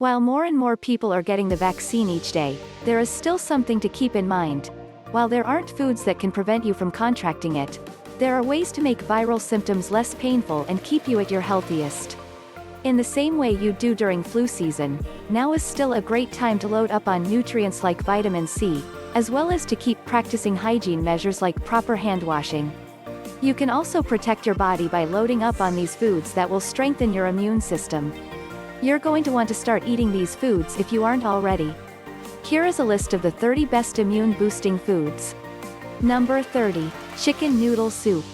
While more and more people are getting the vaccine each day, there is still something to keep in mind. While there aren't foods that can prevent you from contracting it, there are ways to make viral symptoms less painful and keep you at your healthiest. In the same way you do during flu season, now is still a great time to load up on nutrients like vitamin C, as well as to keep practicing hygiene measures like proper hand washing. You can also protect your body by loading up on these foods that will strengthen your immune system. You're going to want to start eating these foods if you aren't already. Here is a list of the 30 best immune-boosting foods. Number 30. Chicken noodle soup.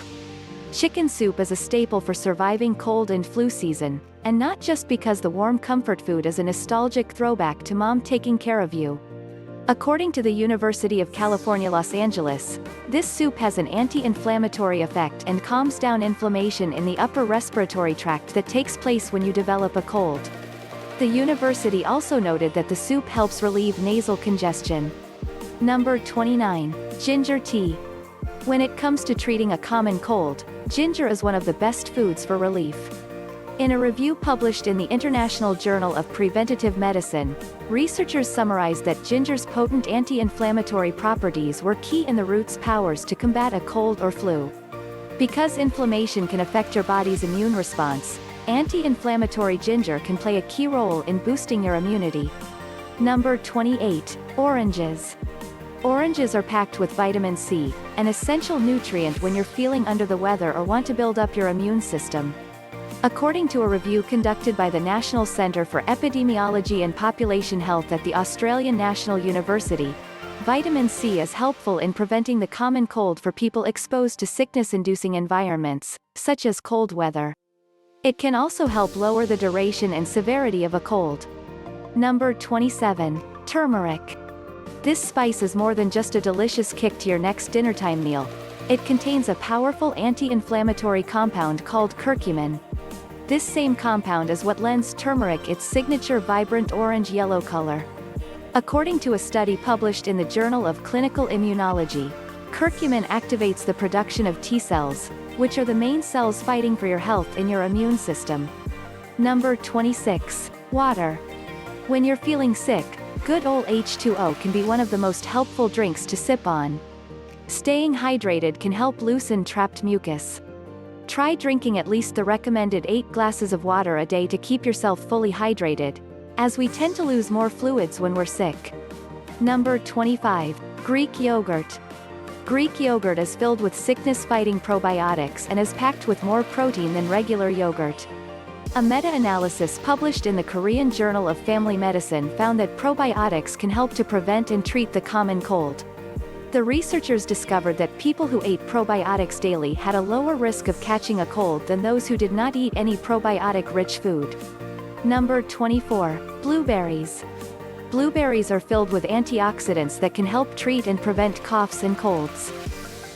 Chicken soup is a staple for surviving cold and flu season, and not just because the warm comfort food is a nostalgic throwback to mom taking care of you. According to the University of California, Los Angeles, this soup has an anti-inflammatory effect and calms down inflammation in the upper respiratory tract that takes place when you develop a cold. The university also noted that the soup helps relieve nasal congestion. Number 29. Ginger tea. When it comes to treating a common cold, ginger is one of the best foods for relief. In a review published in the International Journal of Preventative Medicine, researchers summarized that ginger's potent anti-inflammatory properties were key in the root's powers to combat a cold or flu. Because inflammation can affect your body's immune response, anti-inflammatory ginger can play a key role in boosting your immunity. Number 28. Oranges. Oranges are packed with vitamin C, an essential nutrient when you're feeling under the weather or want to build up your immune system. According to a review conducted by the National Centre for Epidemiology and Population Health at the Australian National University, vitamin C is helpful in preventing the common cold for people exposed to sickness-inducing environments, such as cold weather. It can also help lower the duration and severity of a cold. Number 27. Turmeric. This spice is more than just a delicious kick to your next dinnertime meal. It contains a powerful anti-inflammatory compound called curcumin. This same compound is what lends turmeric its signature vibrant orange-yellow color. According to a study published in the Journal of Clinical Immunology, curcumin activates the production of T cells, which are the main cells fighting for your health in your immune system. Number 26. Water. When you're feeling sick, good old H2O can be one of the most helpful drinks to sip on. Staying hydrated can help loosen trapped mucus. Try drinking at least the recommended 8 glasses of water a day to keep yourself fully hydrated, as we tend to lose more fluids when we're sick. Number 25. Greek yogurt. Greek yogurt is filled with sickness-fighting probiotics and is packed with more protein than regular yogurt. A meta-analysis published in the Korean Journal of Family Medicine found that probiotics can help to prevent and treat the common cold. The researchers discovered that people who ate probiotics daily had a lower risk of catching a cold than those who did not eat any probiotic-rich food. Number 24. Blueberries. Blueberries are filled with antioxidants that can help treat and prevent coughs and colds.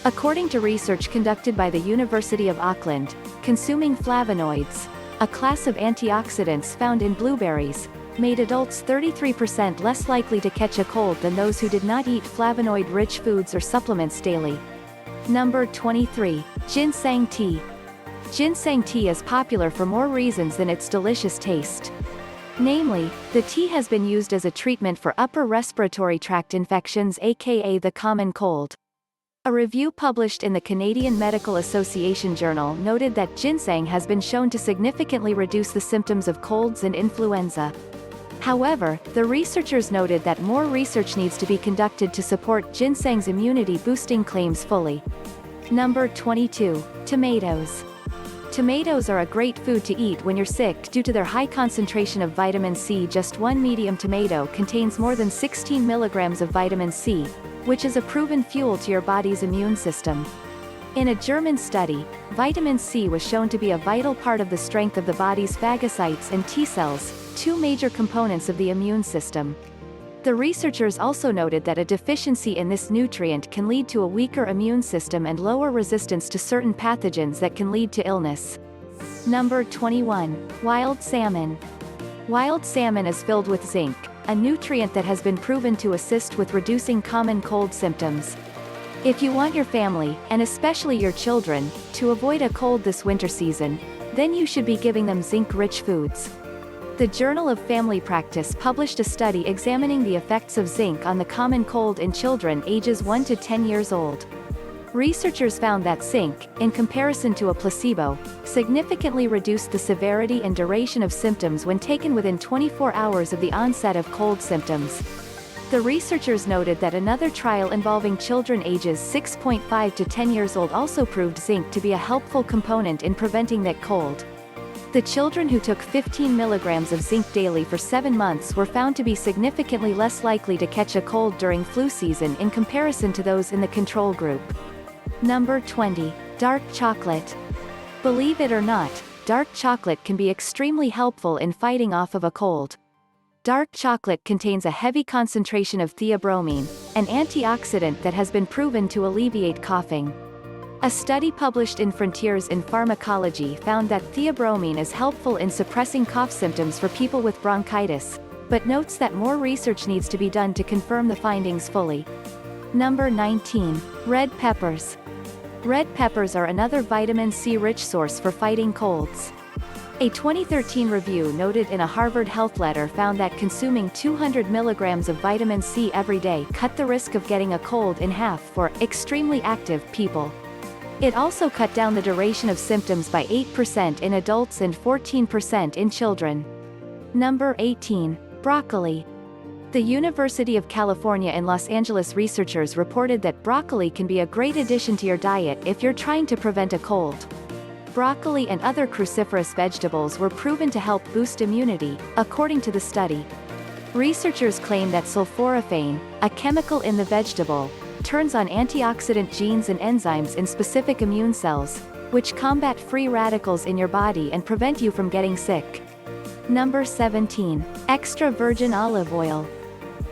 According to research conducted by the University of Auckland, consuming flavonoids, a class of antioxidants found in blueberries, made adults 33% less likely to catch a cold than those who did not eat flavonoid-rich foods or supplements daily. Number 23. Ginseng tea. Ginseng tea is popular for more reasons than its delicious taste. Namely, the tea has been used as a treatment for upper respiratory tract infections, aka the common cold. A review published in the Canadian Medical Association Journal noted that ginseng has been shown to significantly reduce the symptoms of colds and influenza. However, the researchers noted that more research needs to be conducted to support ginseng's immunity-boosting claims fully. Number 22. Tomatoes. Tomatoes are a great food to eat when you're sick due to their high concentration of vitamin C. Just one medium tomato contains more than 16 milligrams of vitamin C, which is a proven fuel to your body's immune system. In a German study, vitamin C was shown to be a vital part of the strength of the body's phagocytes and T cells, 2 major components of the immune system. The researchers also noted that a deficiency in this nutrient can lead to a weaker immune system and lower resistance to certain pathogens that can lead to illness. Number 21. Wild salmon. Wild salmon is filled with zinc, a nutrient that has been proven to assist with reducing common cold symptoms. If you want your family, and especially your children, to avoid a cold this winter season, then you should be giving them zinc-rich foods. The Journal of Family Practice published a study examining the effects of zinc on the common cold in children ages 1 to 10 years old. Researchers found that zinc, in comparison to a placebo, significantly reduced the severity and duration of symptoms when taken within 24 hours of the onset of cold symptoms. The researchers noted that another trial involving children ages 6.5 to 10 years old also proved zinc to be a helpful component in preventing that cold. The children who took 15 milligrams of zinc daily for 7 months were found to be significantly less likely to catch a cold during flu season in comparison to those in the control group. Number 20. Dark chocolate. Believe it or not, dark chocolate can be extremely helpful in fighting off of a cold. Dark chocolate contains a heavy concentration of theobromine, an antioxidant that has been proven to alleviate coughing. A study published in Frontiers in Pharmacology found that theobromine is helpful in suppressing cough symptoms for people with bronchitis, but notes that more research needs to be done to confirm the findings fully. Number 19. Red peppers. Red peppers are another vitamin C-rich source for fighting colds. A 2013 review noted in a Harvard Health Letter found that consuming 200 milligrams of vitamin C every day cut the risk of getting a cold in half for extremely active people. It also cut down the duration of symptoms by 8% in adults and 14% in children. Number 18. Broccoli. The University of California in Los Angeles researchers reported that broccoli can be a great addition to your diet if you're trying to prevent a cold. Broccoli and other cruciferous vegetables were proven to help boost immunity, according to the study. Researchers claim that sulforaphane, a chemical in the vegetable, turns on antioxidant genes and enzymes in specific immune cells, which combat free radicals in your body and prevent you from getting sick. Number 17. Extra virgin olive oil.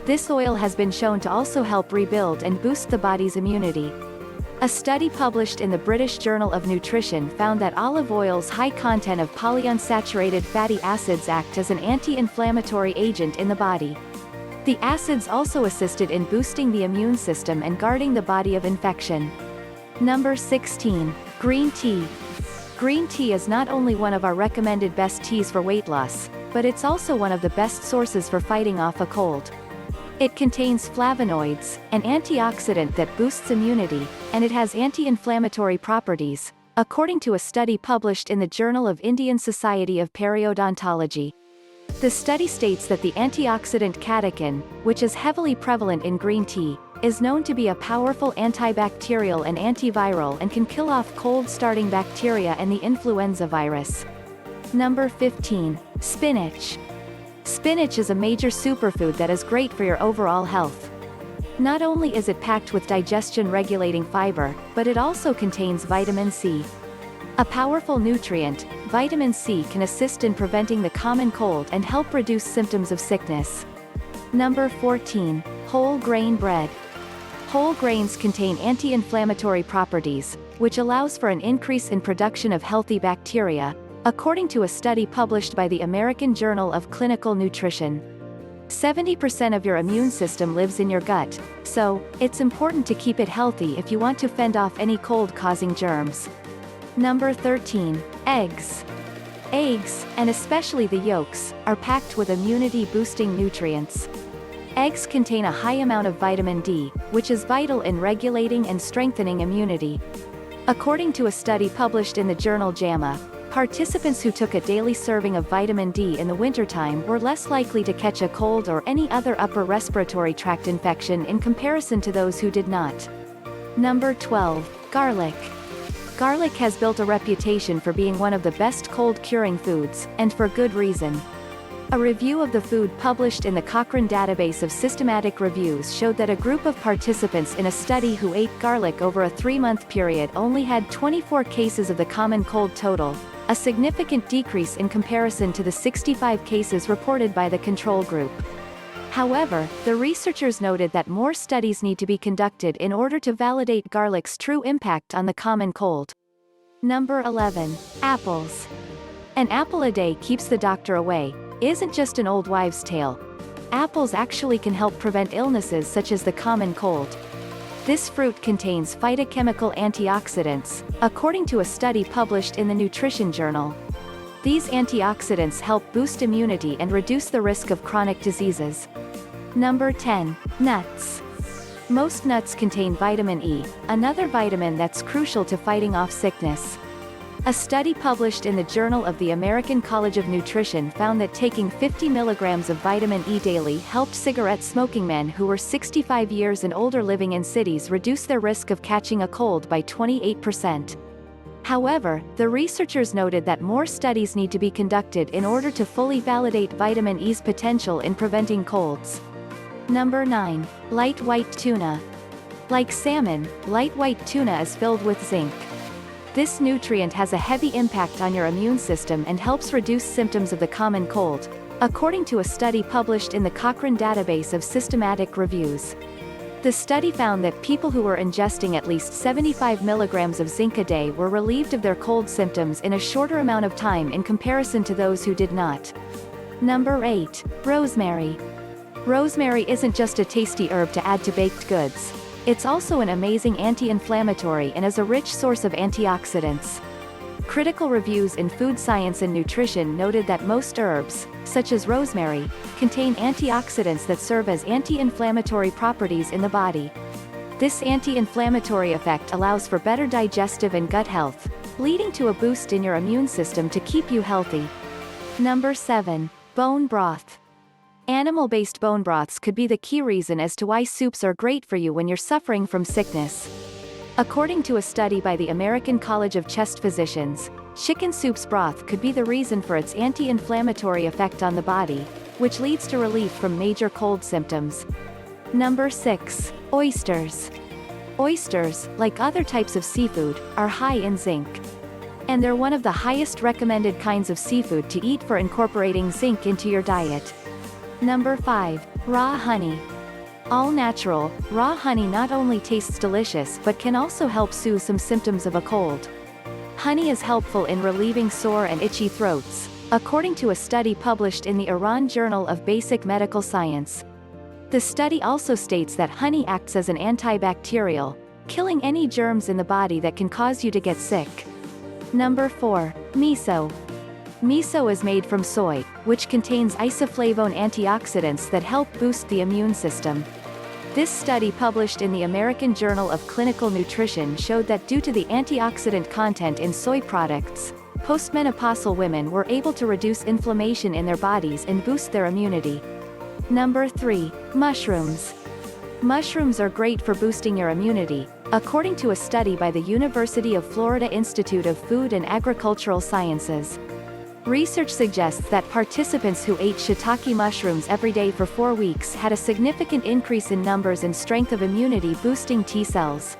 This oil has been shown to also help rebuild and boost the body's immunity. A study published in the British Journal of Nutrition found that olive oil's high content of polyunsaturated fatty acids act as an anti-inflammatory agent in the body. The acids also assisted in boosting the immune system and guarding the body of infection. Number 16. Green tea. Green tea is not only one of our recommended best teas for weight loss, but it's also one of the best sources for fighting off a cold. It contains flavonoids, an antioxidant that boosts immunity, and it has anti-inflammatory properties, according to a study published in the Journal of Indian Society of Periodontology. The study states that the antioxidant catechin, which is heavily prevalent in green tea, is known to be a powerful antibacterial and antiviral and can kill off cold-starting bacteria and the influenza virus. Number 15. Spinach. Spinach is a major superfood that is great for your overall health. Not only is it packed with digestion-regulating fiber, but it also contains vitamin C. A powerful nutrient, vitamin C can assist in preventing the common cold and help reduce symptoms of sickness. Number 14. Whole grain bread. Whole grains contain anti-inflammatory properties, which allows for an increase in production of healthy bacteria, according to a study published by the American Journal of Clinical Nutrition. 70% of your immune system lives in your gut, so it's important to keep it healthy if you want to fend off any cold-causing germs. Number 13. Eggs. Eggs, and especially the yolks, are packed with immunity-boosting nutrients. Eggs contain a high amount of vitamin D, which is vital in regulating and strengthening immunity. According to a study published in the journal JAMA, participants who took a daily serving of vitamin D in the wintertime were less likely to catch a cold or any other upper respiratory tract infection in comparison to those who did not. Number 12. Garlic. Garlic has built a reputation for being one of the best cold-curing foods, and for good reason. A review of the food published in the Cochrane Database of Systematic Reviews showed that a group of participants in a study who ate garlic over a 3-month period only had 24 cases of the common cold total, a significant decrease in comparison to the 65 cases reported by the control group. However, the researchers noted that more studies need to be conducted in order to validate garlic's true impact on the common cold. Number 11. Apples. An apple a day keeps the doctor away isn't just an old wives' tale. Apples actually can help prevent illnesses such as the common cold. This fruit contains phytochemical antioxidants, according to a study published in the Nutrition Journal. These antioxidants help boost immunity and reduce the risk of chronic diseases. Number 10. Nuts. Most nuts contain vitamin E, another vitamin that's crucial to fighting off sickness. A study published in the Journal of the American College of Nutrition found that taking 50 milligrams of vitamin E daily helped cigarette smoking men who were 65 years and older living in cities reduce their risk of catching a cold by 28%. However, the researchers noted that more studies need to be conducted in order to fully validate vitamin E's potential in preventing colds. Number 9. Light white tuna. Like salmon, light white tuna is filled with zinc. This nutrient has a heavy impact on your immune system and helps reduce symptoms of the common cold, according to a study published in the Cochrane Database of Systematic Reviews. The study found that people who were ingesting at least 75 milligrams of zinc a day were relieved of their cold symptoms in a shorter amount of time in comparison to those who did not. Number 8. Rosemary. Rosemary isn't just a tasty herb to add to baked goods. It's also an amazing anti-inflammatory and is a rich source of antioxidants. Critical reviews in Food Science and Nutrition noted that most herbs, such as rosemary, contain antioxidants that serve as anti-inflammatory properties in the body. This anti-inflammatory effect allows for better digestive and gut health, leading to a boost in your immune system to keep you healthy. Number 7. Bone broth. Animal-based bone broths could be the key reason as to why soups are great for you when you're suffering from sickness. According to a study by the American College of Chest Physicians, chicken soup's broth could be the reason for its anti-inflammatory effect on the body, which leads to relief from major cold symptoms. Number 6. Oysters. Oysters, like other types of seafood, are high in zinc. And they're one of the highest recommended kinds of seafood to eat for incorporating zinc into your diet. Number 5. Raw honey. All natural, raw honey not only tastes delicious but can also help soothe some symptoms of a cold. Honey is helpful in relieving sore and itchy throats, according to a study published in the Iran Journal of Basic Medical Science. The study also states that honey acts as an antibacterial, killing any germs in the body that can cause you to get sick. Number 4. Miso. Miso is made from soy, which contains isoflavone antioxidants that help boost the immune system. This study published in the American Journal of Clinical Nutrition showed that due to the antioxidant content in soy products, postmenopausal women were able to reduce inflammation in their bodies and boost their immunity. Number 3. Mushrooms. Mushrooms are great for boosting your immunity, according to a study by the University of Florida Institute of Food and Agricultural Sciences. Research suggests that participants who ate shiitake mushrooms every day for 4 weeks had a significant increase in numbers and strength of immunity-boosting T cells.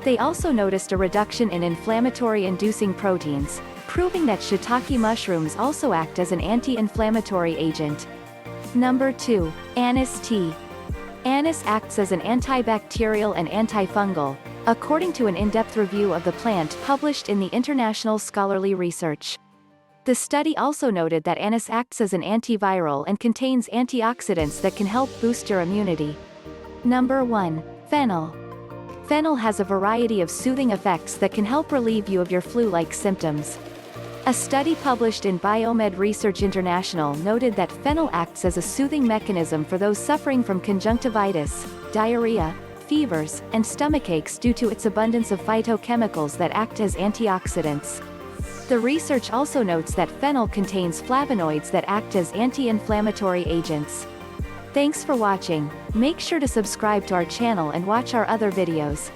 They also noticed a reduction in inflammatory-inducing proteins, proving that shiitake mushrooms also act as an anti-inflammatory agent. Number 2. Anise tea. Anise acts as an antibacterial and antifungal, according to an in-depth review of the plant published in the International Scholarly Research. The study also noted that anise acts as an antiviral and contains antioxidants that can help boost your immunity. Number 1. Fennel. Fennel has a variety of soothing effects that can help relieve you of your flu-like symptoms. A study published in Biomed Research International noted that fennel acts as a soothing mechanism for those suffering from conjunctivitis, diarrhea, fevers, and stomachaches due to its abundance of phytochemicals that act as antioxidants. The research also notes that fennel contains flavonoids that act as anti-inflammatory agents. Thanks for watching. Make sure to subscribe to our channel and watch our other videos.